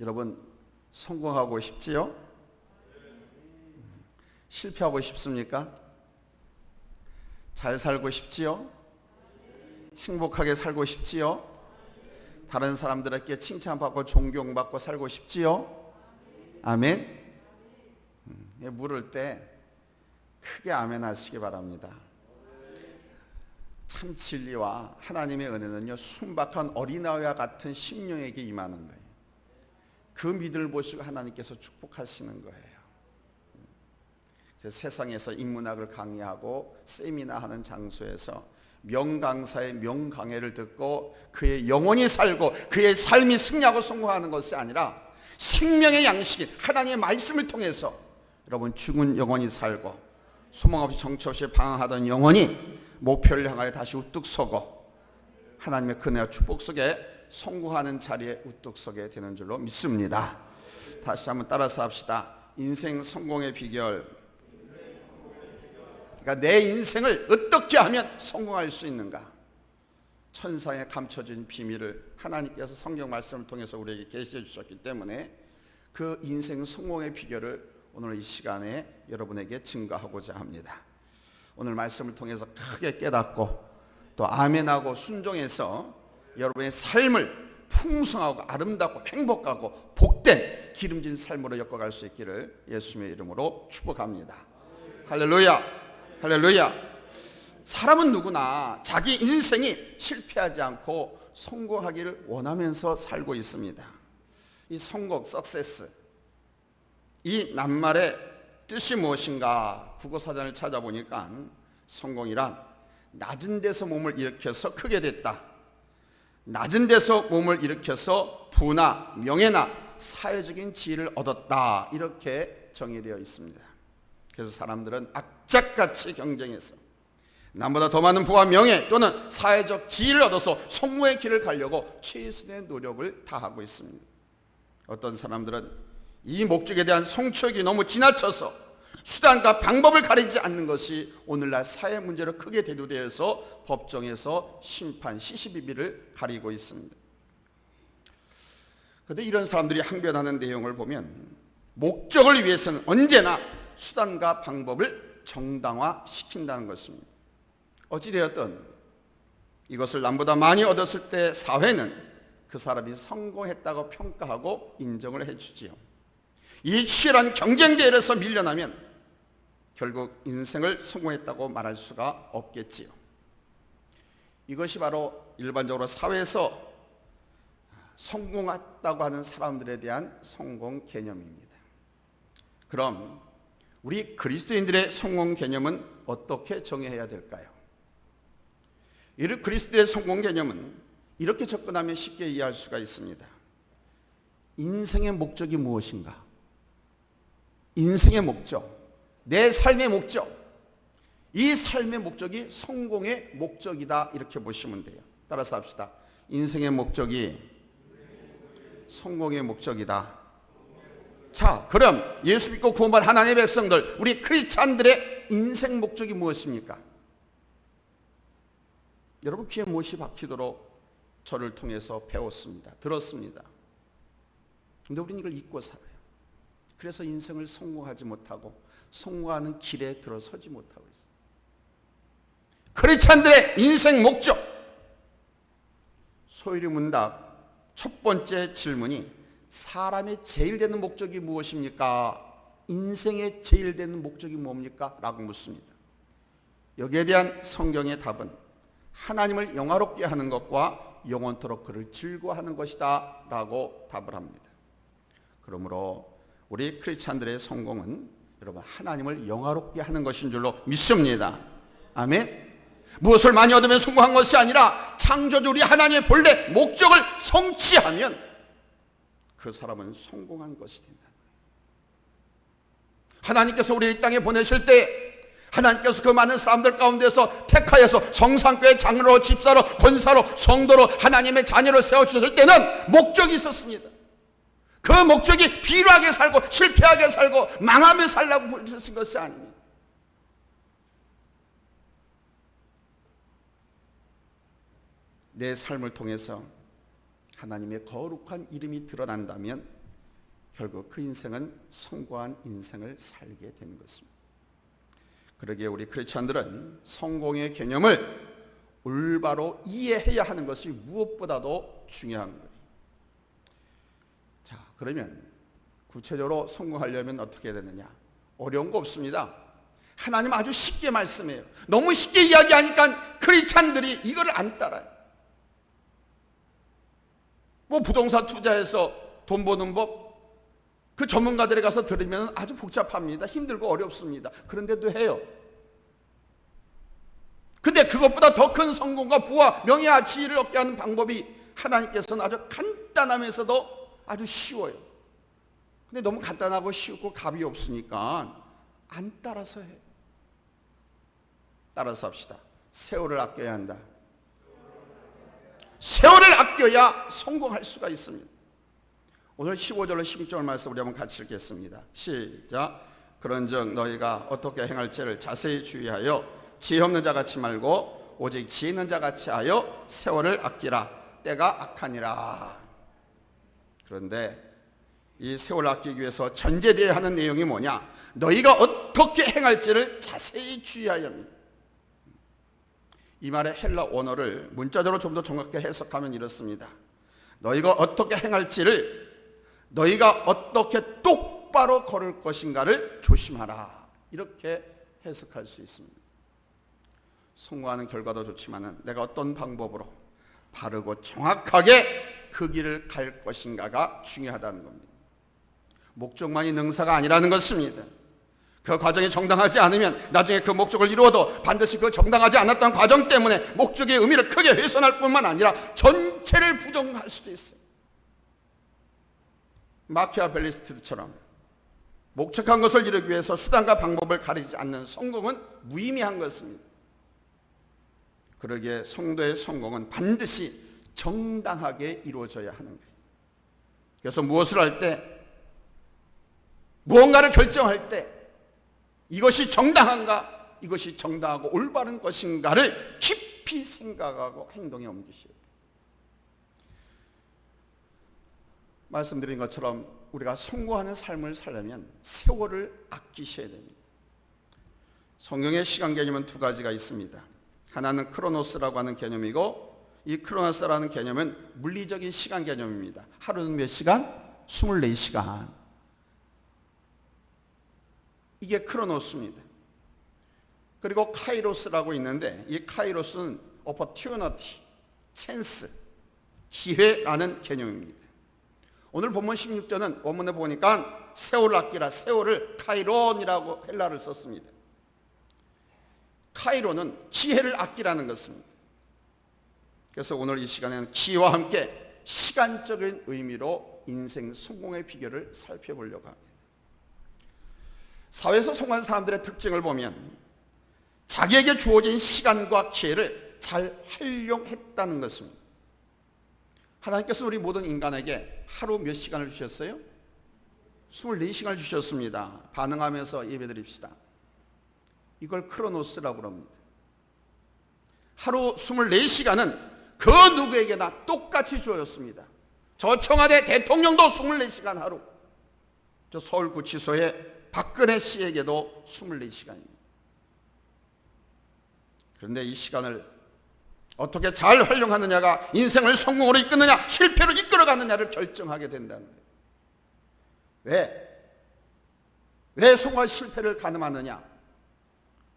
여러분, 성공하고 싶지요? 실패하고 싶습니까? 잘 살고 싶지요? 행복하게 살고 싶지요? 다른 사람들에게 칭찬받고 존경받고 살고 싶지요? 아멘. 물을 때 크게 아멘 하시기 바랍니다. 참 진리와 하나님의 은혜는요, 순박한 어린아이와 같은 심령에게 임하는 거예요. 그 믿음을 보시고 하나님께서 축복하시는 거예요. 세상에서 인문학을 강의하고 세미나 하는 장소에서 명강사의 명강해를 듣고 그의 영혼이 살고 그의 삶이 승리하고 성공하는 것이 아니라 생명의 양식인 하나님의 말씀을 통해서 여러분, 죽은 영혼이 살고 소망 없이 정처 없이 방황하던 영혼이 목표를 향하여 다시 우뚝 서고 하나님의 은혜와 축복 속에 성공하는 자리에 우뚝 서게 되는 줄로 믿습니다. 다시 한번 따라서 합시다. 인생 성공의 비결. 그러니까 내 인생을 어떻게 하면 성공할 수 있는가? 천상에 감춰진 비밀을 하나님께서 성경 말씀을 통해서 우리에게 계시해 주셨기 때문에 그 인생 성공의 비결을 오늘 이 시간에 여러분에게 증거하고자 합니다. 오늘 말씀을 통해서 크게 깨닫고 또 아멘하고 순종해서 여러분의 삶을 풍성하고 아름답고 행복하고 복된 기름진 삶으로 엮어갈 수 있기를 예수님의 이름으로 축복합니다. 할렐루야, 할렐루야. 사람은 누구나 자기 인생이 실패하지 않고 성공하기를 원하면서 살고 있습니다. 이 성공, 석세스, 이 낱말의 뜻이 무엇인가 국어사전을 찾아보니까 성공이란 낮은 데서 몸을 일으켜서 크게 됐다, 낮은 데서 몸을 일으켜서 부나 명예나 사회적인 지위를 얻었다, 이렇게 정의되어 있습니다. 그래서 사람들은 악착같이 경쟁해서 남보다 더 많은 부와 명예 또는 사회적 지위를 얻어서 성공의 길을 가려고 최선의 노력을 다하고 있습니다. 어떤 사람들은 이 목적에 대한 성취욕이 너무 지나쳐서 수단과 방법을 가리지 않는 것이 오늘날 사회 문제로 크게 대두되어서 법정에서 심판, 시시비비를 가리고 있습니다. 그런데 이런 사람들이 항변하는 내용을 보면 목적을 위해서는 언제나 수단과 방법을 정당화시킨다는 것입니다. 어찌되었든 이것을 남보다 많이 얻었을 때 사회는 그 사람이 성공했다고 평가하고 인정을 해주지요. 이 치열한 경쟁대회에서 밀려나면 결국 인생을 성공했다고 말할 수가 없겠지요. 이것이 바로 일반적으로 사회에서 성공했다고 하는 사람들에 대한 성공 개념입니다. 그럼 우리 그리스도인들의 성공 개념은 어떻게 정의해야 될까요? 이 그리스도의 성공 개념은 이렇게 접근하면 쉽게 이해할 수가 있습니다. 인생의 목적이 무엇인가? 인생의 목적, 내 삶의 목적, 이 삶의 목적이 성공의 목적이다, 이렇게 보시면 돼요. 따라서 합시다. 인생의 목적이 성공의 목적이다. 자, 그럼 예수 믿고 구원받은 하나님의 백성들, 우리 크리스찬들의 인생 목적이 무엇입니까? 여러분 귀에 못이 박히도록 저를 통해서 배웠습니다. 들었습니다. 그런데 우리는 이걸 잊고 살아요. 그래서 인생을 성공하지 못하고 성공하는 길에 들어서지 못하고 있어요. 크리스찬들의 인생 목적, 소유리 문답 첫 번째 질문이 사람의 제일 되는 목적이 무엇입니까? 인생의 제일 되는 목적이 뭡니까? 라고 묻습니다. 여기에 대한 성경의 답은 하나님을 영화롭게 하는 것과 영원토록 그를 즐거워하는 것이다 라고 답을 합니다. 그러므로 우리 크리스찬들의 성공은 여러분 하나님을 영화롭게 하는 것인 줄로 믿습니다. 아멘. 무엇을 많이 얻으면 성공한 것이 아니라 창조주 우리 하나님의 본래 목적을 성취하면 그 사람은 성공한 것이 된다. 하나님께서 우리 이 땅에 보내실 때 하나님께서 그 많은 사람들 가운데서 택하여서 성상교회 장로로, 집사로, 권사로, 성도로 하나님의 자녀로 세워주셨을 때는 목적이 있었습니다. 그 목적이 비루하게 살고 실패하게 살고 망하며 살라고 부르신 것이 아닙니다. 내 삶을 통해서 하나님의 거룩한 이름이 드러난다면 결국 그 인생은 성공한 인생을 살게 되는 것입니다. 그러기에 우리 크리스천들은 성공의 개념을 올바로 이해해야 하는 것이 무엇보다도 중요한 거예요. 자, 그러면 구체적으로 성공하려면 어떻게 해야 되느냐? 어려운 거 없습니다. 하나님 아주 쉽게 말씀해요. 너무 쉽게 이야기하니까 크리스찬들이 이걸 안 따라요. 뭐 부동산 투자해서 돈 버는 법, 그 전문가들에 가서 들으면 아주 복잡합니다. 힘들고 어렵습니다. 그런데도 해요. 근데 그것보다 더 큰 성공과 부와 명예와 지위를 얻게 하는 방법이 하나님께서는 아주 간단하면서도 아주 쉬워요. 근데 너무 간단하고 쉽고 값이 없으니까 안 따라서 해요. 따라서 합시다. 세월을 아껴야 한다. 세월을 아껴야 성공할 수가 있습니다. 오늘 15절로 16절 말씀 우리 한번 같이 읽겠습니다. 시작. 그런즉 너희가 어떻게 행할지를 자세히 주의하여 지혜 없는 자같이 말고 오직 지혜 있는 자같이 하여 세월을 아끼라. 때가 악하니라. 그런데 이 세월을 아끼기 위해서 전제되어야 하는 내용이 뭐냐? 너희가 어떻게 행할지를 자세히 주의하여 합니다. 이 말의 헬라 원어를 문자적으로 좀 더 정확하게 해석하면 이렇습니다. 너희가 어떻게 행할지를, 너희가 어떻게 똑바로 걸을 것인가를 조심하라. 이렇게 해석할 수 있습니다. 성공하는 결과도 좋지만 내가 어떤 방법으로 바르고 정확하게 그 길을 갈 것인가가 중요하다는 겁니다. 목적만이 능사가 아니라는 것입니다. 그 과정이 정당하지 않으면 나중에 그 목적을 이루어도 반드시 그 정당하지 않았던 과정 때문에 목적의 의미를 크게 훼손할 뿐만 아니라 전체를 부정할 수도 있어요. 마키아벨리스트처럼 목적한 것을 이루기 위해서 수단과 방법을 가리지 않는 성공은 무의미한 것입니다. 그러기에 성도의 성공은 반드시 정당하게 이루어져야 하는 거예요. 그래서 무엇을 할 때, 무언가를 결정할 때 이것이 정당한가, 이것이 정당하고 올바른 것인가를 깊이 생각하고 행동에 옮기셔야 돼요. 말씀드린 것처럼 우리가 성공하는 삶을 살려면 세월을 아끼셔야 됩니다. 성경의 시간 개념은 두 가지가 있습니다. 하나는 크로노스라고 하는 개념이고, 이 크로노스라는 개념은 물리적인 시간 개념입니다. 하루는 몇 시간? 24시간. 이게 크로노스입니다. 그리고 카이로스라고 있는데, 이 카이로스는 opportunity, 찬스, 기회라는 개념입니다. 오늘 본문 16절은 원문에 보니까 세월을 아끼라, 세월을 카이론이라고 헬라를 썼습니다. 카이론은 기회를 아끼라는 것입니다. 그래서 오늘 이 시간에는 기회와 함께 시간적인 의미로 인생 성공의 비결을 살펴보려고 합니다. 사회에서 성공한 사람들의 특징을 보면 자기에게 주어진 시간과 기회를 잘 활용했다는 것입니다. 하나님께서 우리 모든 인간에게 하루 몇 시간을 주셨어요? 24시간을 주셨습니다. 반응하면서 예배드립시다. 이걸 크로노스라고 합니다. 하루 24시간은 그 누구에게나 똑같이 주어졌습니다. 저 청와대 대통령도 24시간 하루, 저 서울구치소의 박근혜 씨에게도 24시간입니다. 그런데 이 시간을 어떻게 잘 활용하느냐가 인생을 성공으로 이끄느냐 실패로 이끌어가느냐를 결정하게 된다는 거예요. 왜 성공과 실패를 가늠하느냐?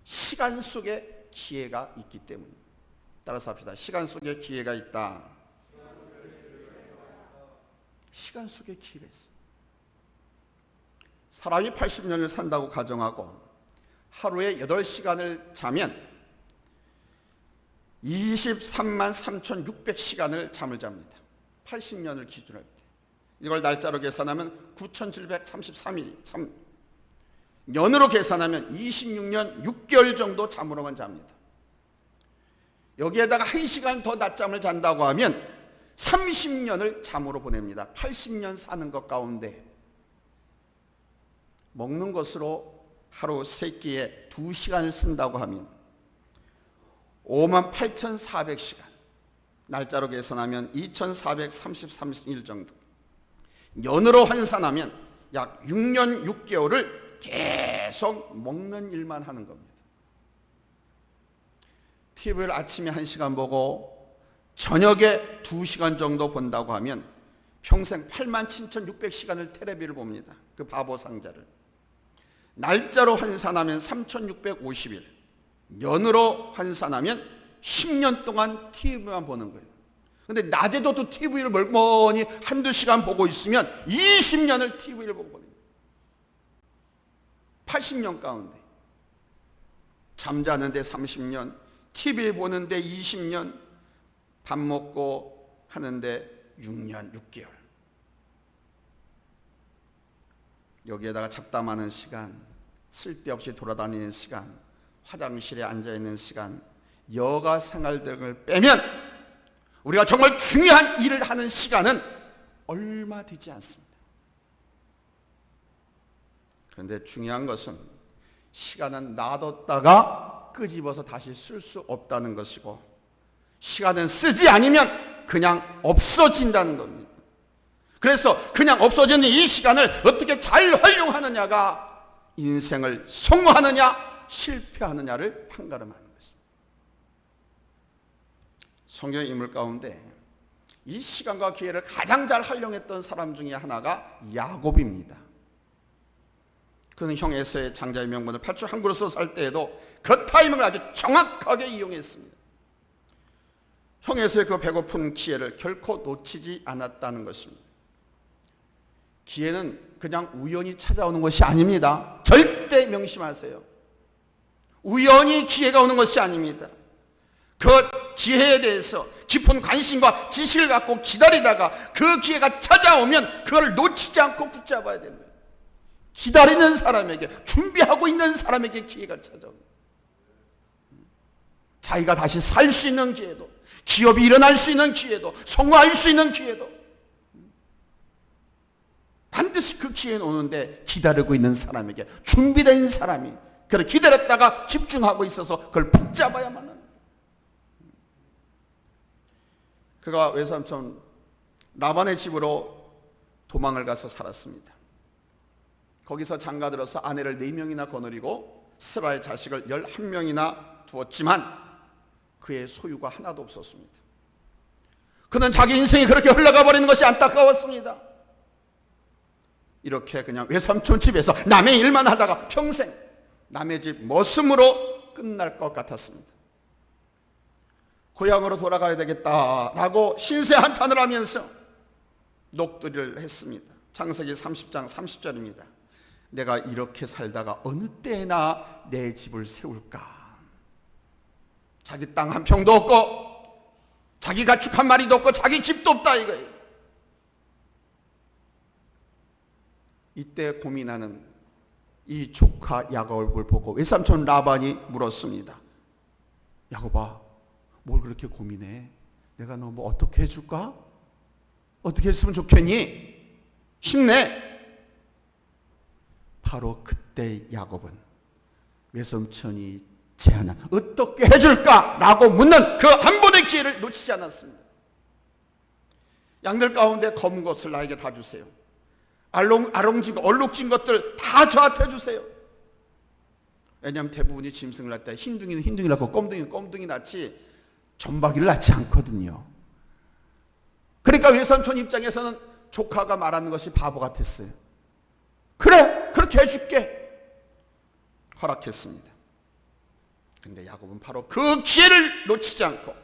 시간 속에 기회가 있기 때문입니다. 따라서 합시다. 시간 속에 기회가 있다. 시간 속에 기회가 있어요. 사람이 80년을 산다고 가정하고 하루에 8시간을 자면 23만 3,600시간을 잠을 잡니다. 80년을 기준할 때. 이걸 날짜로 계산하면 9,733일, 년으로 계산하면 26년 6개월 정도 잠으로만 잡니다. 여기에다가 1시간 더 낮잠을 잔다고 하면 30년을 잠으로 보냅니다. 80년 사는 것 가운데 먹는 것으로 하루 3끼에 2시간을 쓴다고 하면 58,400시간, 날짜로 계산하면 2,433일 정도, 년으로 환산하면 약 6년 6개월을 계속 먹는 일만 하는 겁니다. TV를 아침에 1시간 보고 저녁에 2시간 정도 본다고 하면 평생 87,600시간을 텔레비를 봅니다. 그 바보 상자를. 날짜로 환산하면 3,650일, 년으로 환산하면 10년 동안 TV만 보는 거예요. 근데 낮에도 또 TV를 멀쩡히 한두 시간 보고 있으면 20년을 TV를 보고 보는 거예요. 80년 가운데 잠자는데 30년, TV 보는데 20년, 밥 먹고 하는데 6년 6개월. 여기에다가 잡담하는 시간, 쓸데없이 돌아다니는 시간, 화장실에 앉아있는 시간, 여가 생활 등을 빼면 우리가 정말 중요한 일을 하는 시간은 얼마 되지 않습니다. 그런데 중요한 것은 시간은 놔뒀다가 끄집어서 다시 쓸 수 없다는 것이고, 시간은 쓰지 않으면 그냥 없어진다는 겁니다. 그래서 그냥 없어지는 이 시간을 어떻게 잘 활용하느냐가 인생을 성공하느냐 실패하느냐를 판가름하는 것입니다. 성경의 인물 가운데 이 시간과 기회를 가장 잘 활용했던 사람 중에 하나가 야곱입니다. 그는 형 에서의 장자의 명분을 8주 항구로서 살 때에도 그 타이밍을 아주 정확하게 이용했습니다. 형 에서의 그 배고픈 기회를 결코 놓치지 않았다는 것입니다. 기회는 그냥 우연히 찾아오는 것이 아닙니다. 절대 명심하세요. 우연히 기회가 오는 것이 아닙니다. 그 기회에 대해서 깊은 관심과 지식을 갖고 기다리다가 그 기회가 찾아오면 그걸 놓치지 않고 붙잡아야 된다. 기다리는 사람에게, 준비하고 있는 사람에게 기회가 찾아옵니다. 자기가 다시 살 수 있는 기회도, 기업이 일어날 수 있는 기회도, 성공할 수 있는 기회도 반드시 그 기회는 오는데 기다리고 있는 사람에게, 준비된 사람이 그걸 기다렸다가 집중하고 있어서 그걸 붙잡아야만 하는. 그가 외삼촌 라반의 집으로 도망을 가서 살았습니다. 거기서 장가들어서 아내를 4명이나 거느리고 스라의 자식을 11명이나 두었지만 그의 소유가 하나도 없었습니다. 그는 자기 인생이 그렇게 흘러가 버리는 것이 안타까웠습니다. 이렇게 그냥 외삼촌 집에서 남의 일만 하다가 평생 남의 집 머슴으로 끝날 것 같았습니다. 고향으로 돌아가야 되겠다라고 신세 한탄을 하면서 녹두리를 했습니다. 창세기 30장 30절입니다. 내가 이렇게 살다가 어느 때나 내 집을 세울까? 자기 땅 한 평도 없고 자기 가축 한 마리도 없고 자기 집도 없다 이거예요. 이때 고민하는 이 조카 야곱을 보고 외삼촌 라반이 물었습니다. 야곱아, 뭘 그렇게 고민해? 내가 너 뭐 어떻게 해줄까? 어떻게 했으면 좋겠니? 힘내. 바로 그때 야곱은 외삼촌이 제안한 어떻게 해줄까? 라고 묻는 그 한 번의 기회를 놓치지 않았습니다. 양들 가운데 검은 것을 나에게 다 주세요. 알롱진 얼룩진 것들 다 저한테 주세요. 왜냐하면 대부분이 짐승을 낳을 때 흰둥이는 흰둥이 낳고 껌둥이는 껌둥이 낳지 점박이를 낳지 않거든요. 그러니까 외삼촌 입장에서는 조카가 말하는 것이 바보 같았어요. 그래, 그렇게 해줄게. 허락했습니다. 근데 야곱은 바로 그 기회를 놓치지 않고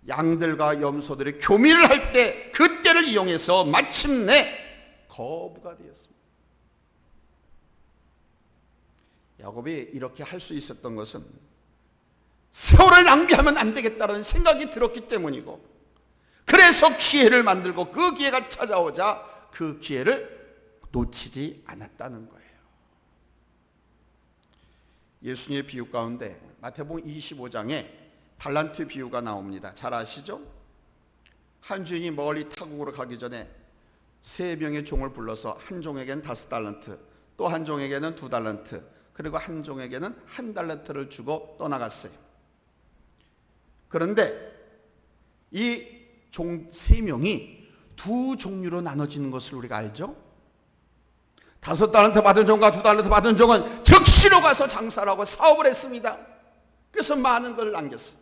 양들과 염소들의 교미를 할 때 그때를 이용해서 마침내 거부가 되었습니다. 야곱이 이렇게 할 수 있었던 것은 세월을 낭비하면 안 되겠다는 생각이 들었기 때문이고, 그래서 기회를 만들고 그 기회가 찾아오자 그 기회를 놓치지 않았다는 거예요. 예수님의 비유 가운데 마태복음 25장에 달란트 비유가 나옵니다. 잘 아시죠? 한 주인이 멀리 타국으로 가기 전에 3명의 종을 불러서 한 종에게는 5달란트, 또 한 종에게는 2달란트, 그리고 한 종에게는 1달란트를 주고 떠나갔어요. 그런데 이 종 3명이 두 종류로 나눠지는 것을 우리가 알죠? 5달란트 받은 종과 2달란트 받은 종은 즉시로 가서 장사를 하고 사업을 했습니다. 그래서 많은 걸 남겼어요.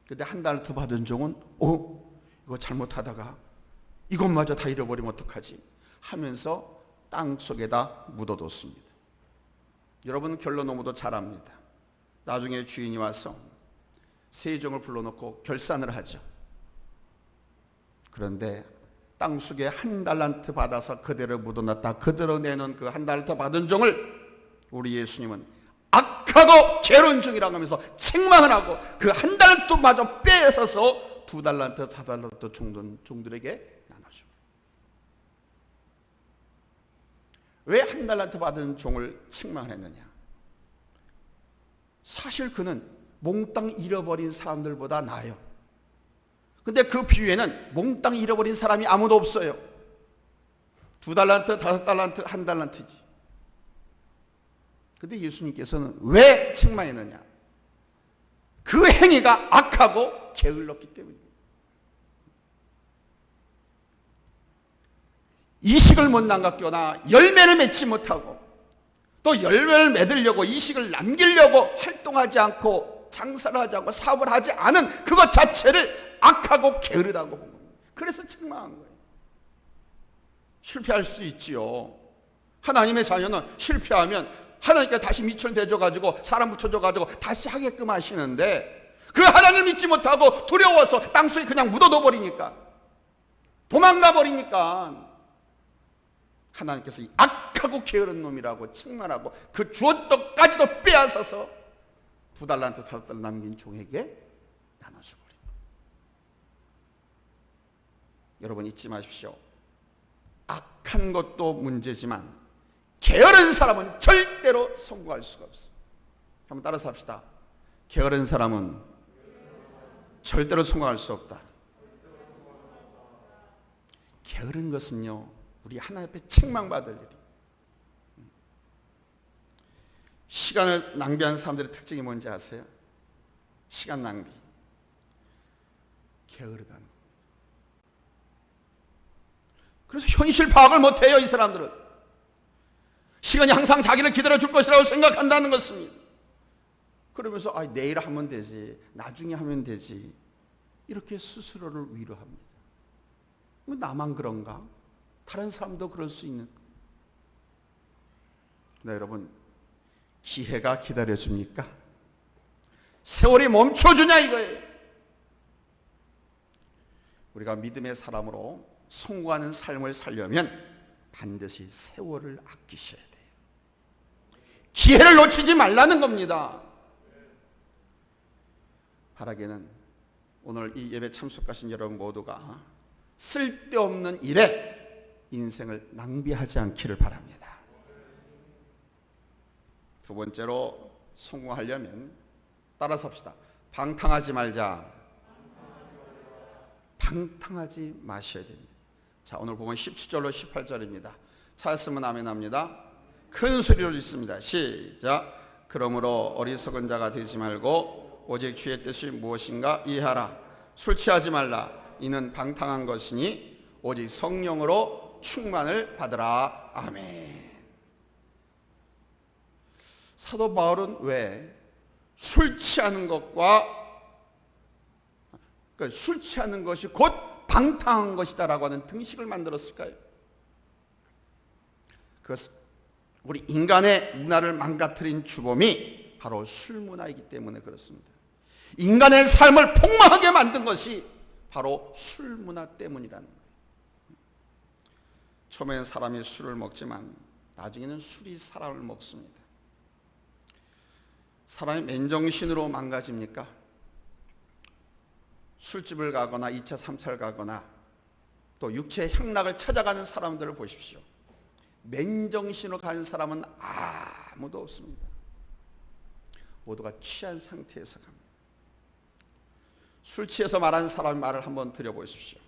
근데 1달란트 받은 종은 이거 잘못하다가 이것마저 다 잃어버리면 어떡하지 하면서 땅 속에다 묻어뒀습니다. 여러분 결론 너무도 잘 압니다. 나중에 주인이 와서 세 종을 불러놓고 결산을 하죠. 그런데 땅 속에 1달란트 받아서 그대로 묻어놨다 그대로 내놓은 그 1달란트 받은 종을 우리 예수님은 악하고 게으른 종이라고 하면서 책망을 하고 그 1달란트마저 빼앗아서 2달란트, 4달란트 종들에게 나눠줍니다. 왜 1달란트 받은 종을 책망을 했느냐? 사실 그는 몽땅 잃어버린 사람들보다 나아요. 근데 그 비유에는 몽땅 잃어버린 사람이 아무도 없어요. 2달란트, 5달란트, 1달란트지. 근데 예수님께서는 왜 책망했느냐? 그 행위가 악하고 게을렀기 때문입니다. 이식을 못 남겼거나 열매를 맺지 못하고 또 열매를 맺으려고 이식을 남기려고 활동하지 않고 장사를 하지 않고 사업을 하지 않은 그것 자체를 악하고 게으르다고 본 겁니다. 그래서 책망한 거예요. 실패할 수도 있지요. 하나님의 자녀는 실패하면 하나님께 다시 미천 대줘가지고 사람 붙여줘가지고 다시 하게끔 하시는데 그 하나님을 믿지 못하고 두려워서 땅속에 그냥 묻어둬 버리니까 도망가 버리니까 하나님께서 이 악하고 게으른 놈이라고 책망하고 그 주었던 것까지도 빼앗아서 2달란트, 5달란트 남긴 종에게 나눠주고. 여러분 잊지 마십시오. 악한 것도 문제지만 게으른 사람은 절대로 성공할 수가 없어요. 한번 따라서 합시다. 게으른 사람은 절대로 성공할 수 없다. 게으른 것은요, 우리 하나님 앞에 책망받을 일이. 시간을 낭비하는 사람들의 특징이 뭔지 아세요? 시간 낭비. 게으르다는 거. 그래서 현실 파악을 못해요, 이 사람들은. 시간이 항상 자기를 기다려줄 것이라고 생각한다는 것입니다. 그러면서 내일 하면 되지, 나중에 하면 되지, 이렇게 스스로를 위로합니다. 뭐 나만 그런가? 다른 사람도 그럴 수 있는. 네, 여러분, 기회가 기다려줍니까? 세월이 멈춰주냐 이거예요. 우리가 믿음의 사람으로 성공하는 삶을 살려면 반드시 세월을 아끼셔야 돼요. 기회를 놓치지 말라는 겁니다. 바라기는 오늘 이 예배 참석하신 여러분 모두가 쓸데없는 일에 인생을 낭비하지 않기를 바랍니다. 두 번째로 성공하려면 따라서 합시다. 방탕하지 말자. 방탕하지 마셔야 됩니다. 자, 오늘 보면 17절로 18절입니다. 찾았으면 아멘 합니다. 큰 소리로 읽습니다. 시작. 그러므로 어리석은 자가 되지 말고 오직 주의 뜻이 무엇인가 이해하라. 술 취하지 말라. 이는 방탕한 것이니 오직 성령으로 충만을 받으라. 아멘. 사도 바울은 왜 술 취하는 것과 그러니까 술 취하는 것이 곧 방탕한 것이다라고 하는 등식을 만들었을까요? 그것은 우리 인간의 문화를 망가뜨린 주범이 바로 술 문화이기 때문에 그렇습니다. 인간의 삶을 폭망하게 만든 것이 바로 술 문화 때문이라는 거예요. 처음에는 사람이 술을 먹지만 나중에는 술이 사람을 먹습니다. 사람이 맨정신으로 망가집니까? 술집을 가거나 2차, 3차를 가거나 또 육체의 향락을 찾아가는 사람들을 보십시오. 맨정신으로 가는 사람은 아무도 없습니다. 모두가 취한 상태에서 갑니다. 술 취해서 말하는 사람의 말을 한번 들어보십시오.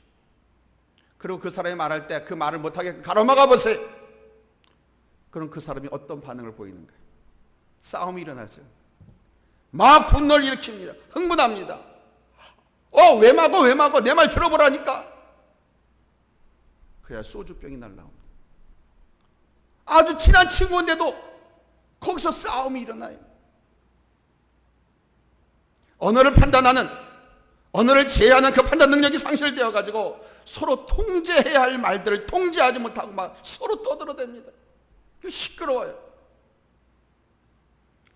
그리고 그 사람이 말할 때 그 말을 못하게 가로막아 보세요. 그럼 그 사람이 어떤 반응을 보이는가요? 싸움이 일어나죠. 막 분노를 일으킵니다. 흥분합니다. 왜 막어? 내 말 들어보라니까. 그야 소주병이 날라옵니다. 아주 친한 친구인데도 거기서 싸움이 일어나요. 언어를 판단하는, 언어를 제어하는 그 판단 능력이 상실되어 가지고 서로 통제해야 할 말들을 통제하지 못하고 막 서로 떠들어댑니다. 그 시끄러워요.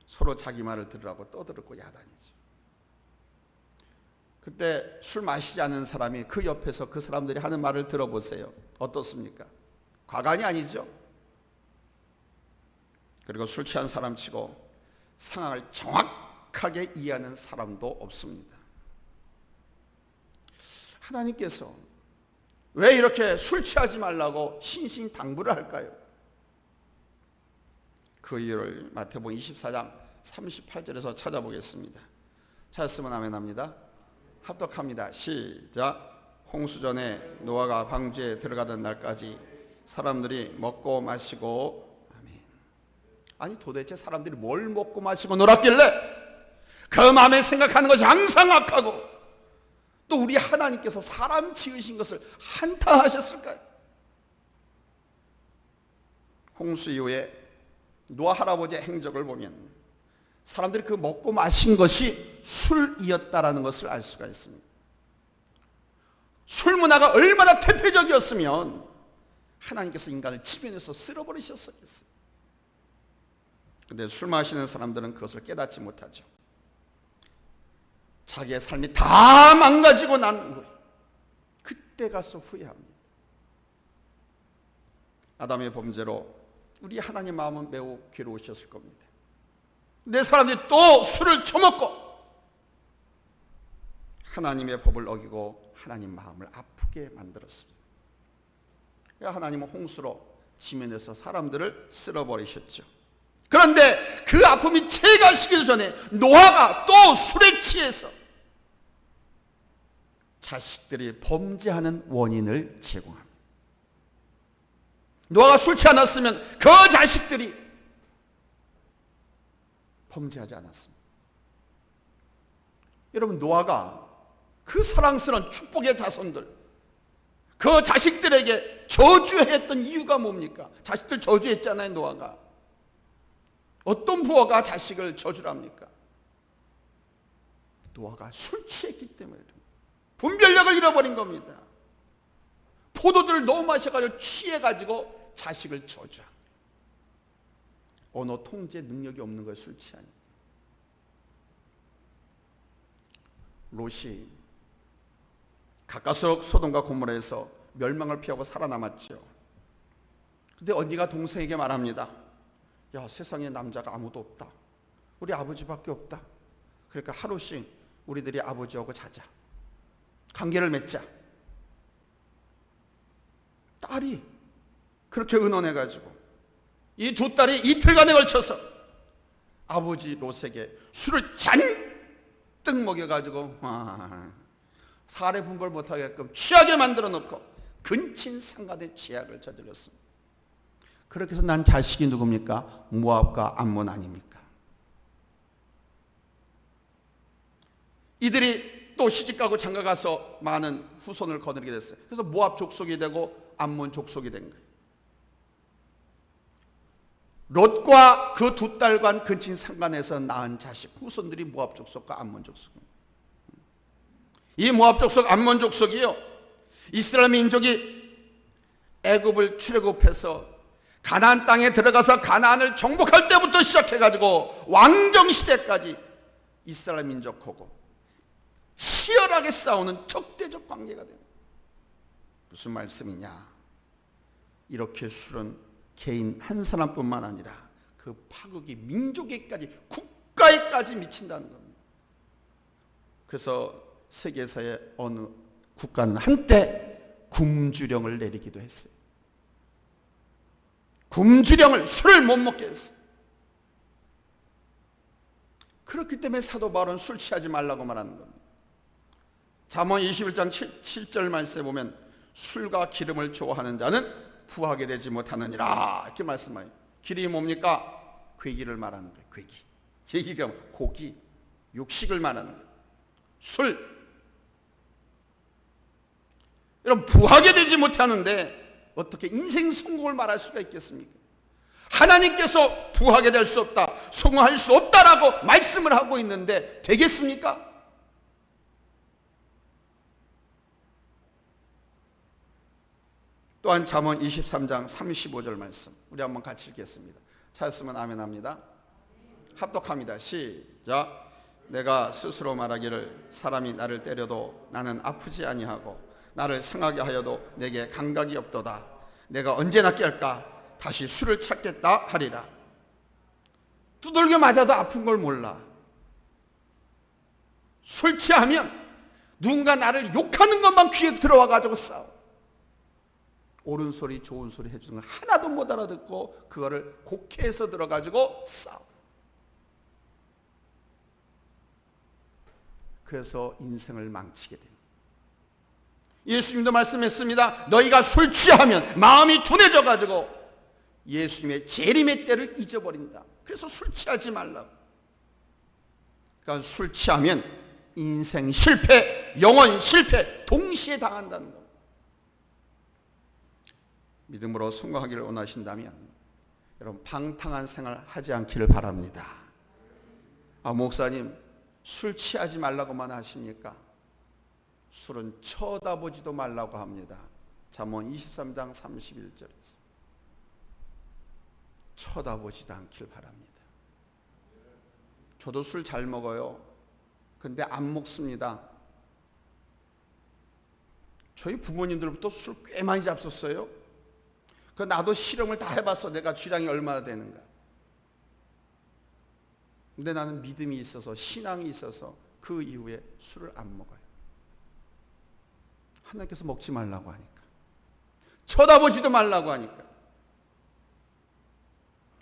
서로 자기 말을 들으라고 떠들었고 야단이죠. 그때 술 마시지 않은 사람이 그 옆에서 그 사람들이 하는 말을 들어보세요. 어떻습니까? 과간이 아니죠. 그리고 술 취한 사람치고 상황을 정확하게 이해하는 사람도 없습니다. 하나님께서 왜 이렇게 술 취하지 말라고 신신당부를 할까요? 그 이유를 마태복음 24장 38절에서 찾아보겠습니다. 찾았으면 아멘합니다. 합독합니다. 시작. 홍수전에 노아가 방주에 들어가던 날까지 사람들이 먹고 마시고, 아멘. 아니 도대체 사람들이 뭘 먹고 마시고 놀았길래 그 마음에 생각하는 것이 항상 악하고 또 우리 하나님께서 사람 지으신 것을 한탄하셨을까요? 홍수 이후에 노아 할아버지의 행적을 보면 사람들이 그 먹고 마신 것이 술이었다라는 것을 알 수가 있습니다. 술 문화가 얼마나 퇴폐적이었으면 하나님께서 인간을 지면에서 쓸어버리셨었겠어요. 그런데 술 마시는 사람들은 그것을 깨닫지 못하죠. 자기의 삶이 다 망가지고 난 후에 그때 가서 후회합니다. 아담의 범죄로 우리 하나님 마음은 매우 괴로우셨을 겁니다. 내 사람들이 또 술을 처먹고 하나님의 법을 어기고 하나님 마음을 아프게 만들었습니다. 하나님은 홍수로 지면에서 사람들을 쓸어버리셨죠. 그런데 그 아픔이 채가시기 전에 노아가 또 술에 취해서 자식들이 범죄하는 원인을 제공합니다. 노아가 술 취해 않았으면 그 자식들이 범죄하지 않았습니다. 여러분, 노아가 그 사랑스러운 축복의 자손들, 그 자식들에게 저주했던 이유가 뭡니까? 자식들 저주했잖아요. 노아가. 어떤 부하가 자식을 저주를 합니까? 노아가 술 취했기 때문에 분별력을 잃어버린 겁니다. 포도주를 너무 마셔가지고 취해가지고 자식을 저주합니다. 언어 통제 능력이 없는 거예요. 술 취하니까. 롯이 가까스로 소돔과 고모라에서 멸망을 피하고 살아남았죠. 근데 언니가 동생에게 말합니다. 야, 세상에 남자가 아무도 없다. 우리 아버지밖에 없다. 그러니까 하루씩 우리들이 아버지하고 자자. 관계를 맺자. 딸이 그렇게 의논해가지고 이 두 딸이 이틀간에 걸쳐서 아버지 롯에게 술을 잔뜩 먹여가지고 사례 분별 못하게끔 취하게 만들어 놓고 근친상간의 죄악을 저질렀습니다. 그렇게 해서 난 자식이 누굽니까? 모압과 암몬 아닙니까? 이들이 또 시집가고 장가가서 많은 후손을 거느리게 됐어요. 그래서 모압 족속이 되고 암몬 족속이 된 거예요. 롯과 그 두 딸과 근친상간에서 낳은 자식 후손들이 모압 족속과 암몬 족속입니다. 이 모압 족속, 암몬 족속이요, 이스라엘 민족이 애굽을 출애굽해서 가나안 땅에 들어가서 가나안을 정복할 때부터 시작해가지고 왕정 시대까지 이스라엘 민족하고 치열하게 싸우는 적대적 관계가 됩니다. 무슨 말씀이냐? 이렇게 술은 개인 한 사람뿐만 아니라 그 파국이 민족에까지, 국가에까지 미친다는 겁니다. 그래서 세계사의 어느 국가는 한때 굶주령을 내리기도 했어요. 굶주령을, 술을 못 먹게 했어요. 그렇기 때문에 사도 바울은 술 취하지 말라고 말하는 겁니다. 잠언 21장 7절 말씀에 보면 술과 기름을 좋아하는 자는 부하게 되지 못하느니라 이렇게 말씀해요. 기름이 뭡니까? 괴기를 말하는 거예요. 괴기. 괴기가 고기, 육식을 말하는 거예요. 술. 여러분, 부하게 되지 못하는데 어떻게 인생 성공을 말할 수가 있겠습니까? 하나님께서 부하게 될 수 없다, 성공할 수 없다라고 말씀을 하고 있는데 되겠습니까? 또한 잠언 23장 35절 말씀 우리 한번 같이 읽겠습니다. 찾았으면 아멘 합니다. 합독합니다. 시작. 내가 스스로 말하기를 사람이 나를 때려도 나는 아프지 아니하고 나를 상하게 하여도 내게 감각이 없도다. 내가 언제나 깰까 다시 술을 찾겠다 하리라. 두들겨 맞아도 아픈 걸 몰라. 술 취하면 누군가 나를 욕하는 것만 귀에 들어와 가지고 싸워. 옳은 소리 좋은 소리 해주는 거 하나도 못 알아듣고 그거를 곡해해서 들어가지고 싸워. 그래서 인생을 망치게 됩니다. 예수님도 말씀했습니다. 너희가 술 취하면 마음이 둔해져 가지고 예수님의 재림의 때를 잊어버린다. 그래서 술 취하지 말라고. 그러니까 술 취하면 인생 실패, 영혼 실패 동시에 당한다는 거. 믿음으로 성공하기를 원하신다면 여러분 방탕한 생활 하지 않기를 바랍니다. 목사님 술 취하지 말라고만 하십니까? 술은 쳐다보지도 말라고 합니다. 잠언 23장 31절에서 쳐다보지도 않길 바랍니다. 저도 술 잘 먹어요. 근데 안 먹습니다. 저희 부모님들부터 술 꽤 많이 잡섰어요. 그 나도 실험을 다 해봤어. 내가 주량이 얼마나 되는가. 근데 나는 믿음이 있어서 신앙이 있어서 그 이후에 술을 안 먹어요. 하나님께서 먹지 말라고 하니까, 쳐다보지도 말라고 하니까,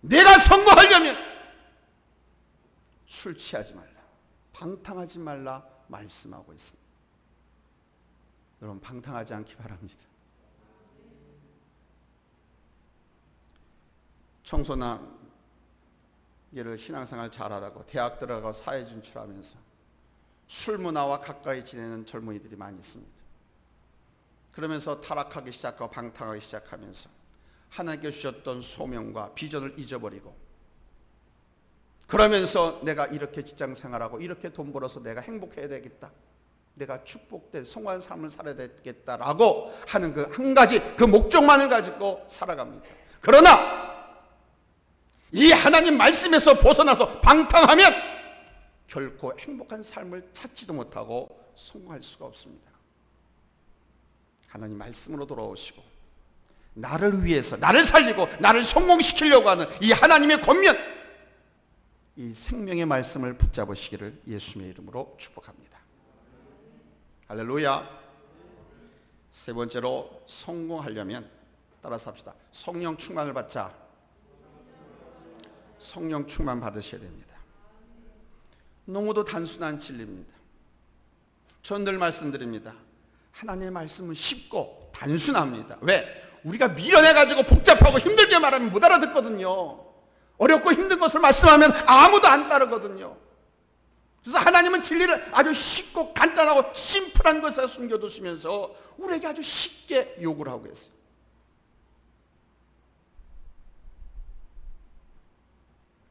내가 성공하려면 술 취하지 말라, 방탕하지 말라 말씀하고 있습니다. 여러분 방탕하지 않기 바랍니다. 청소년 얘를 신앙생활 잘하다고 대학 들어가고 사회 진출하면서 술 문화와 가까이 지내는 젊은이들이 많이 있습니다. 그러면서 타락하기 시작하고 방탕하기 시작하면서 하나님께 주셨던 소명과 비전을 잊어버리고, 그러면서 내가 이렇게 직장생활하고 이렇게 돈 벌어서 내가 행복해야 되겠다, 내가 축복된 성공한 삶을 살아야 되겠다라고 하는 그 한 가지 그 목적만을 가지고 살아갑니다. 그러나 이 하나님 말씀에서 벗어나서 방탕하면 결코 행복한 삶을 찾지도 못하고 성공할 수가 없습니다. 하나님 말씀으로 돌아오시고 나를 위해서 나를 살리고 나를 성공시키려고 하는 이 하나님의 권면, 이 생명의 말씀을 붙잡으시기를 예수님의 이름으로 축복합니다. 할렐루야. 세 번째로 성공하려면 따라서 합시다. 성령 충만을 받자. 성령 충만 받으셔야 됩니다. 너무도 단순한 진리입니다. 전 늘 말씀드립니다. 하나님의 말씀은 쉽고 단순합니다. 왜? 우리가 밀어내가지고 복잡하고 힘들게 말하면 못 알아듣거든요. 어렵고 힘든 것을 말씀하면 아무도 안 따르거든요. 그래서 하나님은 진리를 아주 쉽고 간단하고 심플한 것에 숨겨두시면서 우리에게 아주 쉽게 요구를 하고 있어요.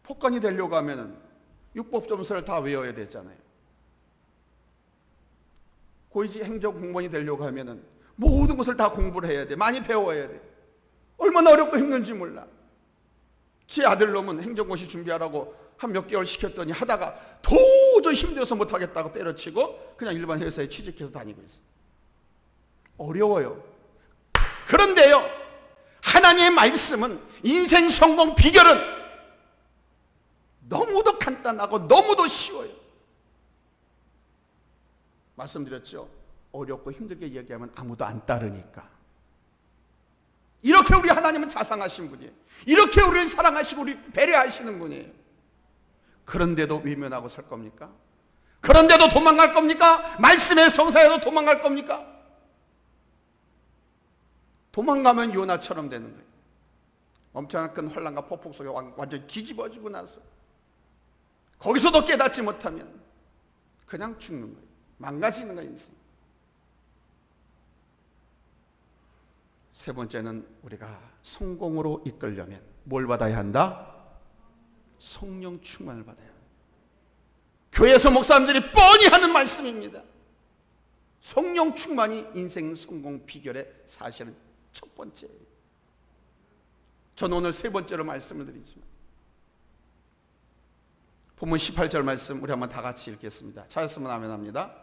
법관이 되려고 하면 육법점수를 다 외워야 되잖아요. 고위직 행정공무원이 되려고 하면 모든 것을 다 공부를 해야 돼. 많이 배워야 돼. 얼마나 어렵고 힘든지 몰라. 제 아들놈은 행정고시 준비하라고 한 몇 개월 시켰더니 하다가 도저히 힘들어서 못하겠다고 때려치고 그냥 일반 회사에 취직해서 다니고 있어. 어려워요. 그런데요, 하나님의 말씀은 인생 성공 비결은 너무도 간단하고 너무도 쉬워요. 말씀드렸죠. 어렵고 힘들게 얘기하면 아무도 안 따르니까. 이렇게 우리 하나님은 자상하신 분이에요. 이렇게 우리를 사랑하시고 우리 배려하시는 분이에요. 그런데도 외면하고 살 겁니까? 그런데도 도망갈 겁니까? 말씀의 성사에도 도망갈 겁니까? 도망가면 요나처럼 되는 거예요. 엄청난 큰 환란과 폭풍 속에 완전히 뒤집어지고 나서 거기서도 깨닫지 못하면 그냥 죽는 거예요. 망가지는 거예요, 인생. 세 번째는 우리가 성공으로 이끌려면 뭘 받아야 한다? 성령 충만을 받아야 한다. 교회에서 목사님들이 뻔히 하는 말씀입니다. 성령 충만이 인생 성공 비결의 사실은 첫 번째예요. 저는 오늘 세 번째로 말씀을 드리지만, 본문 18절 말씀 우리 한번 다 같이 읽겠습니다. 찾았으면 아멘 합니다.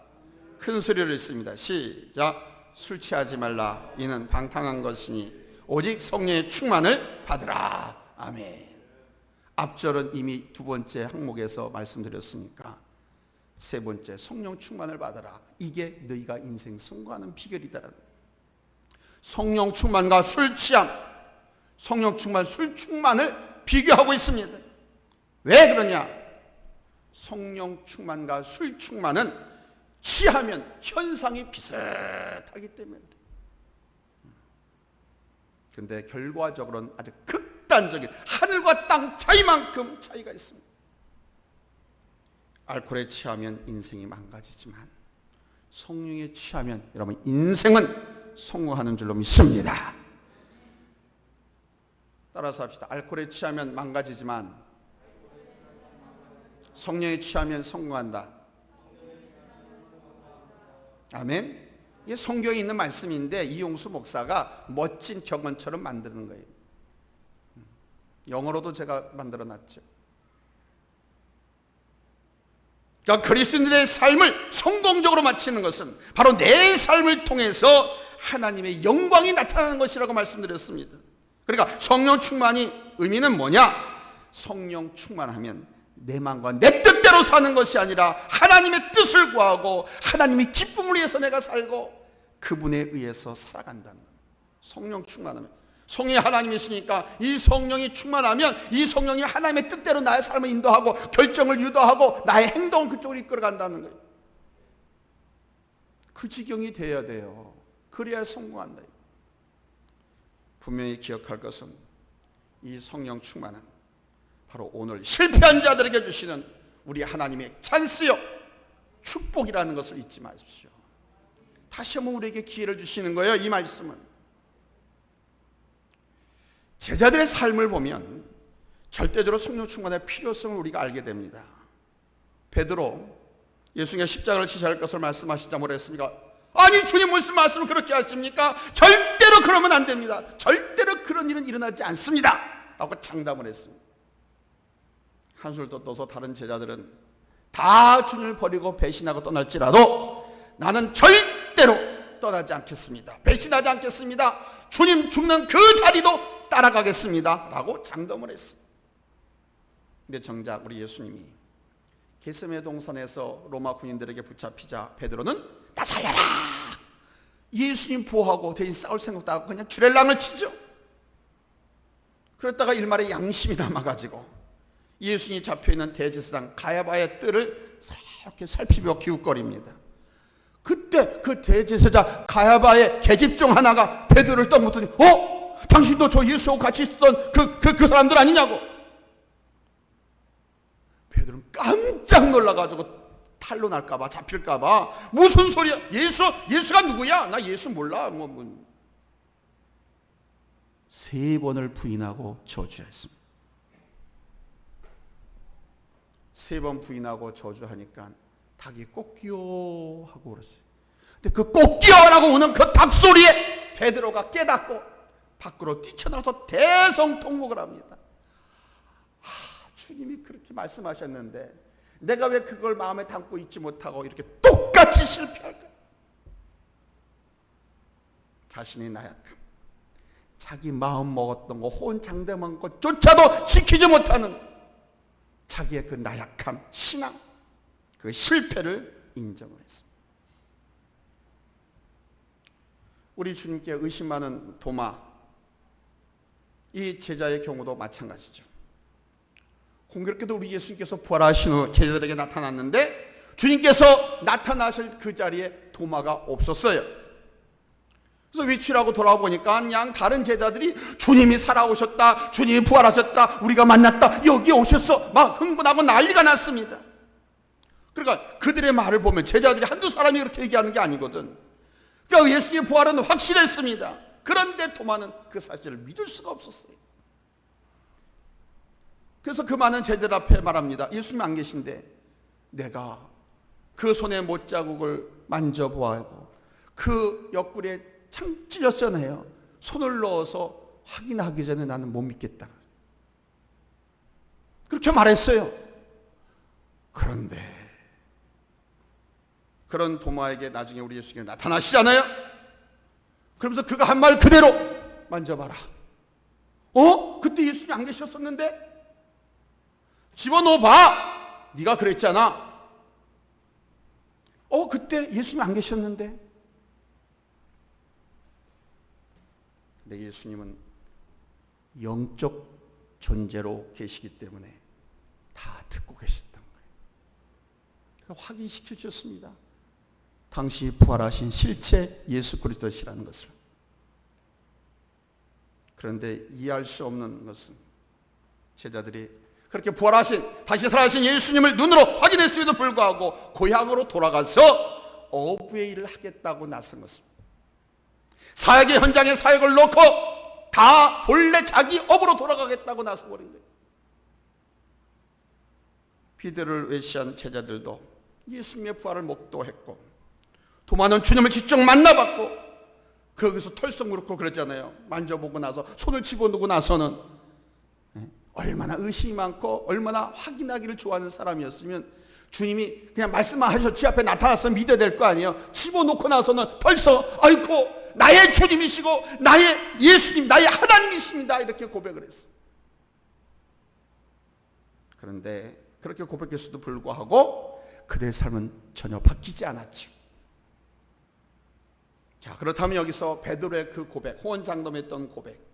큰 소리로 읽습니다. 시작. 술 취하지 말라. 이는 방탕한 것이니 오직 성령의 충만을 받으라. 아멘. 앞절은 이미 두 번째 항목에서 말씀드렸으니까 세 번째, 성령 충만을 받아라. 이게 너희가 인생 성공하는 비결이다. 성령 충만과 술 취함, 성령 충만, 술 충만을 비교하고 있습니다. 왜 그러냐? 성령 충만과 술 충만은 취하면 현상이 비슷하기 때문에. 그런데 결과적으로는 아주 극단적인 하늘과 땅 차이만큼 차이가 있습니다. 알코올에 취하면 인생이 망가지지만 성령에 취하면 여러분 인생은 성공하는 줄로 믿습니다. 따라서 합시다. 알코올에 취하면 망가지지만 성령에 취하면 성공한다. 아멘. 이게 성경에 있는 말씀인데 이용수 목사가 멋진 격언처럼 만드는 거예요. 영어로도 제가 만들어놨죠. 그러니까 그리스도인들의 삶을 성공적으로 마치는 것은 바로 내 삶을 통해서 하나님의 영광이 나타나는 것이라고 말씀드렸습니다. 그러니까 성령 충만이 의미는 뭐냐? 성령 충만하면 내 마음과 내 뜻대로 사는 것이 아니라 하나님의 뜻을 구하고 하나님의 기쁨을 위해서 내가 살고 그분에 의해서 살아간다는 거예요. 성령 충만하면, 성령이 하나님이시니까 이 성령이 충만하면 이 성령이 하나님의 뜻대로 나의 삶을 인도하고 결정을 유도하고 나의 행동을 그쪽으로 이끌어간다는 거예요. 그 지경이 돼야 돼요. 그래야 성공한다. 분명히 기억할 것은 이 성령 충만은 바로 오늘 실패한 자들에게 주시는 우리 하나님의 찬스요, 축복이라는 것을 잊지 마십시오. 다시 한번 우리에게 기회를 주시는 거예요. 이 말씀은 제자들의 삶을 보면 절대적으로 성령 충만의 필요성을 우리가 알게 됩니다. 베드로 예수님의 십자가를 지시할 것을 말씀하시자 뭐라 했습니까? 아니 주님 무슨 말씀을 그렇게 하십니까? 절대로 그러면 안 됩니다. 절대로 그런 일은 일어나지 않습니다 라고 장담을 했습니다. 한술 더 떠서 다른 제자들은 다 주님을 버리고 배신하고 떠날지라도 나는 절대로 떠나지 않겠습니다. 배신하지 않겠습니다. 주님 죽는 그 자리도 따라가겠습니다 라고 장담을 했습니다. 근데 정작 우리 예수님이 겟세마네 동산에서 로마 군인들에게 붙잡히자 베드로는 나 살려라! 예수님 보호하고 대신 싸울 생각도 하고 그냥 주렐랑을 치죠. 그러다가 일말에 양심이 남아가지고 예수님이 잡혀있는 대제사장 가야바의 뜰을 이렇게 살피며 기웃거립니다. 그때 그 대제사장 가야바의 계집 중 하나가 베드로를 떠묻더니 당신도 저 예수하고 같이 있었던 그 사람들 아니냐고. 베드로는 깜짝 놀라가지고 탈로 날까봐 잡힐까봐 무슨 소리야? 예수가 누구야? 나 예수 몰라. 세 번을 부인하고 저주했습니다. 세 번 부인하고 저주하니까 닭이 꼬끼요 하고 그랬어요. 근데 그 꼬끼요라고 우는 그 닭 소리에 베드로가 깨닫고 밖으로 뛰쳐나와서 대성통곡을 합니다. 주님이 그렇게 말씀하셨는데 내가 왜 그걸 마음에 담고 있지 못하고 이렇게 똑같이 실패할까? 자신의 나약함, 자기 마음 먹었던 거, 호언장담한 것조차도 지키지 못하는 자기의 그 나약함, 신앙, 그 실패를 인정을 했습니다. 우리 주님께 의심 많은 도마, 이 제자의 경우도 마찬가지죠. 공교롭게도 우리 예수님께서 부활하신 후 제자들에게 나타났는데 주님께서 나타나실 그 자리에 도마가 없었어요. 그래서 외출하고 돌아보니까 그냥 다른 제자들이 주님이 살아오셨다, 주님이 부활하셨다, 우리가 만났다, 여기 오셨어 막 흥분하고 난리가 났습니다. 그러니까 그들의 말을 보면 제자들이 한두 사람이 그렇게 얘기하는 게 아니거든. 그러니까 예수님의 부활은 확실했습니다. 그런데 도마는 그 사실을 믿을 수가 없었어요. 그래서 그 많은 제자들 앞에 말합니다. 예수님 안 계신데 내가 그 손의 못자국을 만져보아하고 그 옆구리에 창 찔렸잖아요. 손을 넣어서 확인하기 전에 나는 못 믿겠다. 그렇게 말했어요. 그런데 그런 도마에게 나중에 우리 예수님이 나타나시잖아요. 그러면서 그가 한 말 그대로 만져봐라. 그때 예수님이 안 계셨었는데? 집어넣어봐. 네가 그랬잖아. 그때 예수님이 안 계셨는데? 근데 예수님은 영적 존재로 계시기 때문에 다 듣고 계셨던 거예요. 확인시켜 주셨습니다. 당신이 부활하신 실체 예수 그리스도시라는 것을. 그런데 이해할 수 없는 것은 제자들이 그렇게 부활하신 다시 살아나신 예수님을 눈으로 확인했음에도 불구하고 고향으로 돌아가서 어부의 일을 하겠다고 나선 것입니다. 사역의 현장에 사역을 놓고 다 본래 자기 업으로 돌아가겠다고 나서버린 거예요. 비들을 외시한 제자들도 예수님의 부활을 목도했고 도마는 주님을 직접 만나봤고 거기서 털썩 무릎고 그랬잖아요. 만져보고 나서 손을 집어넣고 나서는 얼마나 의심이 많고 얼마나 확인하기를 좋아하는 사람이었으면 주님이 그냥 말씀만 하셔서 지 앞에 나타나서 믿어야 될 거 아니에요. 집어넣고 나서는 털썩 아이고 나의 주님이시고 나의 예수님 나의 하나님이십니다 이렇게 고백을 했어요. 그런데 그렇게 고백했어도 불구하고 그들의 삶은 전혀 바뀌지 않았죠. 자, 그렇다면 여기서 베드로의 그 고백, 호언장담했던 고백,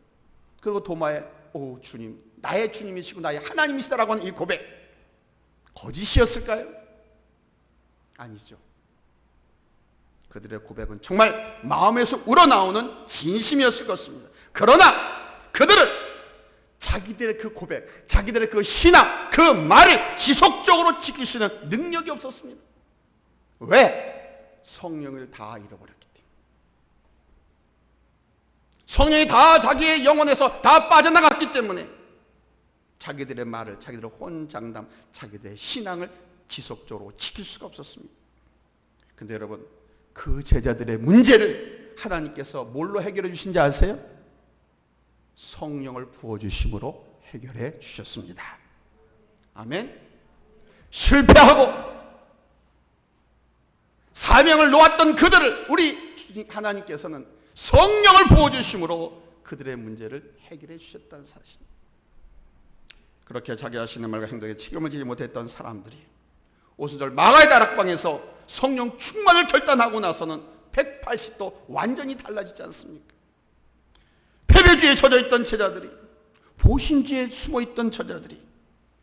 그리고 도마의 오 주님, 나의 주님이시고 나의 하나님이시다라고 하는 이 고백, 거짓이었을까요? 아니죠. 그들의 고백은 정말 마음에서 우러나오는 진심이었을 것입니다. 그러나 그들은 자기들의 그 고백, 자기들의 그 신앙, 그 말을 지속적으로 지킬 수 있는 능력이 없었습니다. 왜? 성령을 다 잃어버렸기 때문에. 성령이 다 자기의 영혼에서 다 빠져나갔기 때문에 자기들의 말을, 자기들의 혼장담, 자기들의 신앙을 지속적으로 지킬 수가 없었습니다. 근데 여러분, 그 제자들의 문제를 하나님께서 뭘로 해결해 주신지 아세요? 성령을 부어주심으로 해결해 주셨습니다. 아멘. 실패하고 사명을 놓았던 그들을 우리 하나님께서는 성령을 부어주심으로 그들의 문제를 해결해 주셨다는 사실. 그렇게 자기 자신의 말과 행동에 책임을 지지 못했던 사람들이 오순절 마가의 다락방에서 성령 충만을 결단하고 나서는 180도 완전히 달라지지 않습니까? 패배주의에 젖어있던 제자들이, 보신주의에 숨어있던 제자들이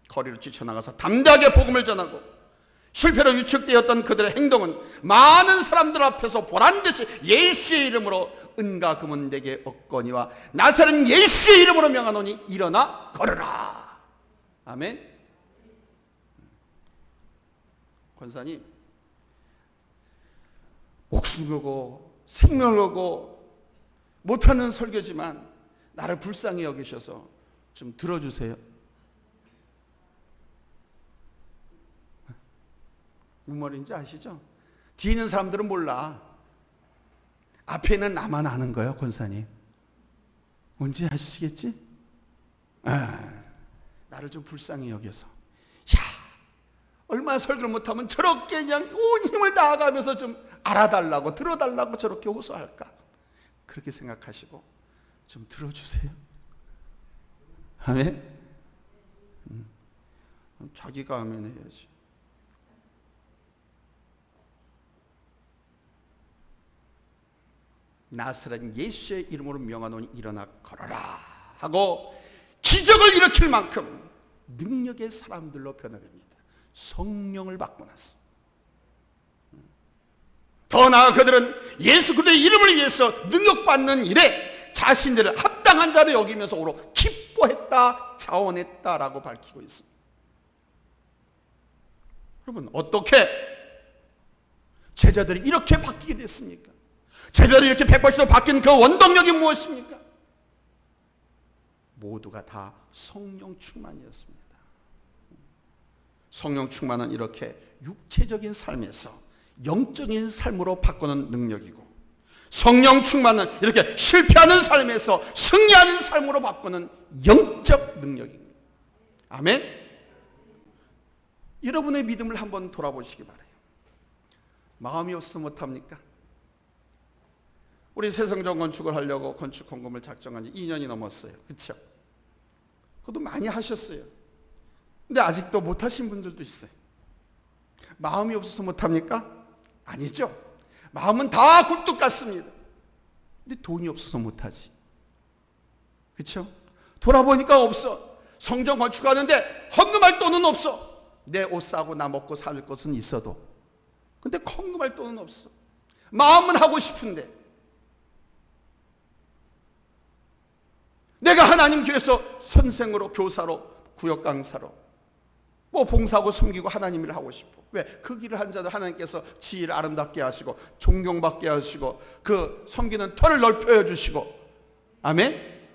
거리로 뛰쳐나가서 담대하게 복음을 전하고 실패로 위축되었던 그들의 행동은 많은 사람들 앞에서 보란듯이 예수의 이름으로 은과 금은 내게 없거니와 나사렛 예수의 이름으로 명하노니 일어나 걸으라. 아멘. 권사님, 목숨 걸고 생명을 걸고 못하는 설교지만 나를 불쌍히 여기셔서 좀 들어주세요. 무슨 말인지 아시죠? 뒤에 있는 사람들은 몰라. 앞에 있는 나만 아는 거예요, 권사님. 뭔지 아시겠지? 나를 좀 불쌍히 여겨서, 야, 얼마나 설교를 못하면 저렇게 그냥 온 힘을 다하면서 좀 알아달라고, 들어달라고 저렇게 호소할까? 그렇게 생각하시고 좀 들어주세요. 아멘. 자기가 아멘 해야지. 나사렛 예수의 이름으로 명하노니 일어나 걸어라 하고 기적을 일으킬 만큼 능력의 사람들로 변화됩니다. 성령을 받고 나서. 더 나아 그들은 예수 그리스도의 이름을 위해서 능력받는 일에 자신들을 합당한 자로 여기면서 오로 기뻐했다, 자원했다라고 밝히고 있습니다. 여러분, 어떻게 제자들이 이렇게 바뀌게 됐습니까? 제자들이 이렇게 180도 바뀐 그 원동력이 무엇입니까? 모두가 다 성령 충만이었습니다. 성령 충만은 이렇게 육체적인 삶에서 영적인 삶으로 바꾸는 능력이고, 성령 충만은 이렇게 실패하는 삶에서 승리하는 삶으로 바꾸는 영적 능력입니다. 아멘. 여러분의 믿음을 한번 돌아보시기 바라요. 마음이 없어 못합니까? 우리 세성전 건축을 하려고 건축 헌금을 작정한 지 2년이 넘었어요. 그렇죠? 그것도 많이 하셨어요. 근데 아직도 못하신 분들도 있어요. 마음이 없어서 못합니까? 아니죠. 마음은 다 굴뚝 같습니다. 근데 돈이 없어서 못하지. 그렇죠? 돌아보니까 없어. 성전 건축하는데 헌금할 돈은 없어. 내 옷 사고 나 먹고 살 것은 있어도, 근데 헌금할 돈은 없어. 마음은 하고 싶은데. 내가 하나님 교회에서 선생으로, 교사로, 구역 강사로 봉사하고 섬기고 하나님 일을 하고 싶어. 왜? 그 길을 한 자들 하나님께서 지혜를 아름답게 하시고 존경받게 하시고 그 섬기는 터를 넓혀 주시고, 아멘.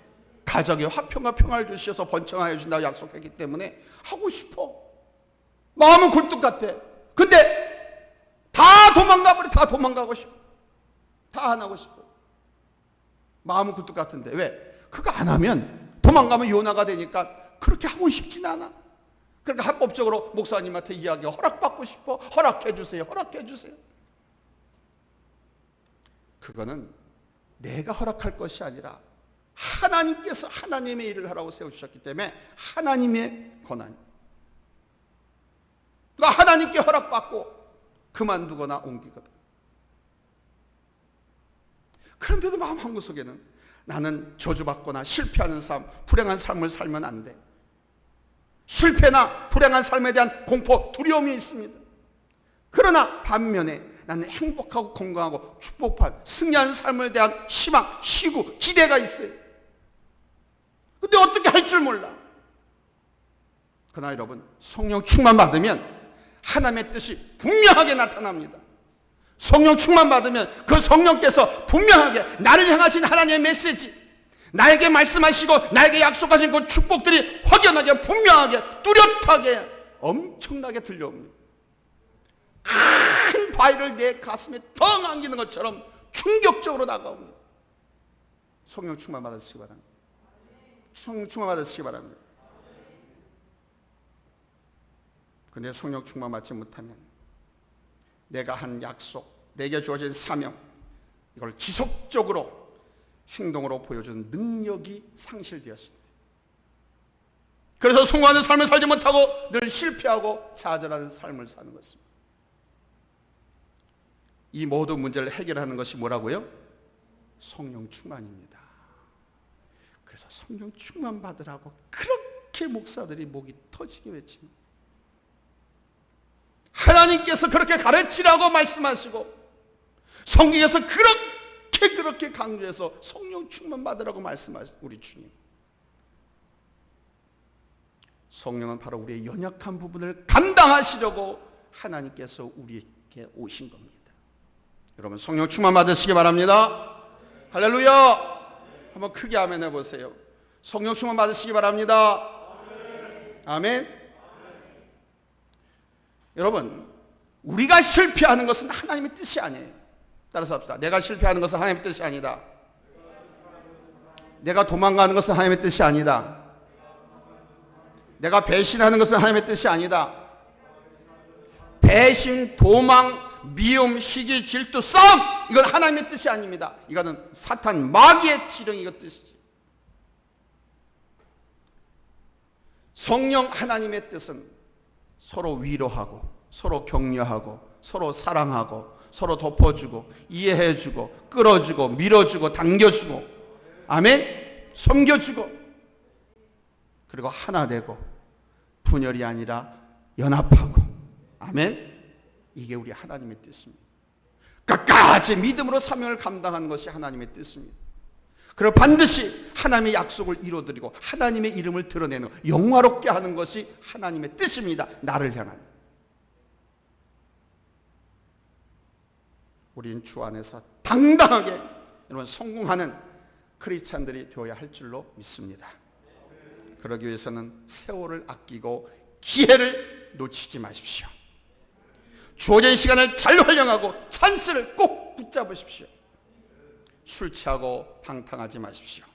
가정에 화평과 평화를 주셔서 번창하여 주신다고 약속했기 때문에 하고 싶어. 마음은 굴뚝 같아. 근데 다 도망가버려. 다 도망가고 싶어. 다 안 하고 싶어. 마음은 굴뚝 같은데 왜? 그거 안 하면 도망가면 요나가 되니까 그렇게 하고 싶진 않아. 그러니까 합법적으로 목사님한테 이야기 허락받고 싶어. 허락해 주세요. 허락해 주세요. 그거는 내가 허락할 것이 아니라 하나님께서 하나님의 일을 하라고 세우셨기 때문에 하나님의 권한이. 그러니까 하나님께 허락받고 그만두거나 옮기거든. 그런데도 마음 한구석에는 나는 저주받거나 실패하는 삶, 불행한 삶을 살면 안 돼. 실패나 불행한 삶에 대한 공포, 두려움이 있습니다. 그러나 반면에 나는 행복하고 건강하고 축복받은 승리하는 삶에 대한 희망, 시구, 기대가 있어요. 근데 어떻게 할 줄 몰라. 그러나 여러분, 성령 충만 받으면 하나님의 뜻이 분명하게 나타납니다. 성령 충만 받으면 그 성령께서 분명하게 나를 향하신 하나님의 메시지, 나에게 말씀하시고 나에게 약속하신 그 축복들이 확연하게, 분명하게, 뚜렷하게, 엄청나게 들려옵니다. 큰 바위를 내 가슴에 덩 안기는 것처럼 충격적으로 다가옵니다. 성령 충만 받으시기 바랍니다. 성령 충만 받으시기 바랍니다. 근데 성령 충만 받지 못하면 내가 한 약속, 내게 주어진 사명, 이걸 지속적으로 행동으로 보여주는 능력이 상실되었습니다. 그래서 성공하는 삶을 살지 못하고 늘 실패하고 좌절하는 삶을 사는 것입니다. 이 모든 문제를 해결하는 것이 뭐라고요? 성령 충만입니다. 그래서 성령 충만 받으라고 그렇게 목사들이 목이 터지게 외치는, 하나님께서 그렇게 가르치라고 말씀하시고 성경에서 그렇게 강조해서 성령 충만 받으라고 말씀하신 우리 주님. 성령은 바로 우리의 연약한 부분을 감당하시려고 하나님께서 우리에게 오신 겁니다. 여러분, 성령 충만 받으시기 바랍니다. 할렐루야. 한번 크게 아멘 해보세요. 성령 충만 받으시기 바랍니다. 아멘. 여러분, 우리가 실패하는 것은 하나님의 뜻이 아니에요. 따라서 합시다. 내가 실패하는 것은 하나님의 뜻이 아니다. 내가 도망가는 것은 하나님의 뜻이 아니다. 내가 배신하는 것은 하나님의 뜻이 아니다. 배신, 도망, 미움, 시기, 질투, 싸움, 이건 하나님의 뜻이 아닙니다. 이거는 사탄, 마귀의 지령이 그 뜻이지. 성령 하나님의 뜻은 서로 위로하고, 서로 격려하고, 서로 사랑하고, 서로 덮어주고, 이해해주고, 끌어주고, 밀어주고, 당겨주고, 아멘, 섬겨주고, 그리고 하나 되고 분열이 아니라 연합하고, 아멘. 이게 우리 하나님의 뜻입니다. 끝까지 믿음으로 사명을 감당하는 것이 하나님의 뜻입니다. 그리고 반드시 하나님의 약속을 이루어드리고 하나님의 이름을 드러내는, 영화롭게 하는 것이 하나님의 뜻입니다. 나를 향한. 우린 주 안에서 당당하게 이런 성공하는 크리스찬들이 되어야 할 줄로 믿습니다. 그러기 위해서는 세월을 아끼고 기회를 놓치지 마십시오. 주어진 시간을 잘 활용하고 찬스를 꼭 붙잡으십시오. 술 취하고 방탕하지 마십시오.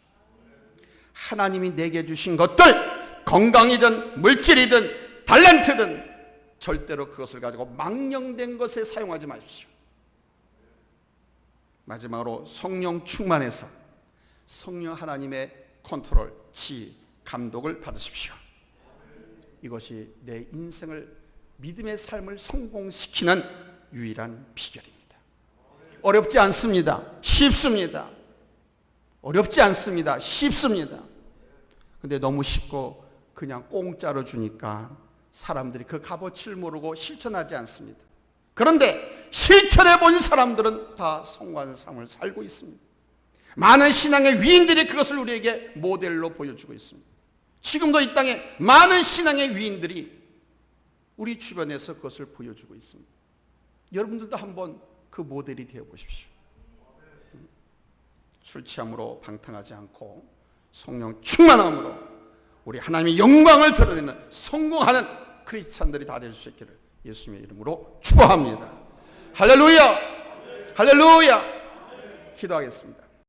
하나님이 내게 주신 것들, 건강이든 물질이든 달란트든 절대로 그것을 가지고 망령된 것에 사용하지 마십시오. 마지막으로 성령 충만해서 성령 하나님의 컨트롤, 지휘, 감독을 받으십시오. 이것이 내 인생을, 믿음의 삶을 성공시키는 유일한 비결입니다. 어렵지 않습니다. 쉽습니다. 어렵지 않습니다. 쉽습니다. 근데 너무 쉽고 그냥 공짜로 주니까 사람들이 그 값어치를 모르고 실천하지 않습니다. 그런데 실천해 본 사람들은 다 성공하는 삶을 살고 있습니다. 많은 신앙의 위인들이 그것을 우리에게 모델로 보여주고 있습니다. 지금도 이 땅에 많은 신앙의 위인들이 우리 주변에서 그것을 보여주고 있습니다. 여러분들도 한번 그 모델이 되어 보십시오. 술 취함으로 방탕하지 않고 성령 충만함으로 우리 하나님의 영광을 드러내는 성공하는 크리스찬들이 다 될 수 있기를 예수님의 이름으로 축복합니다. 할렐루야! 할렐루야! 기도하겠습니다.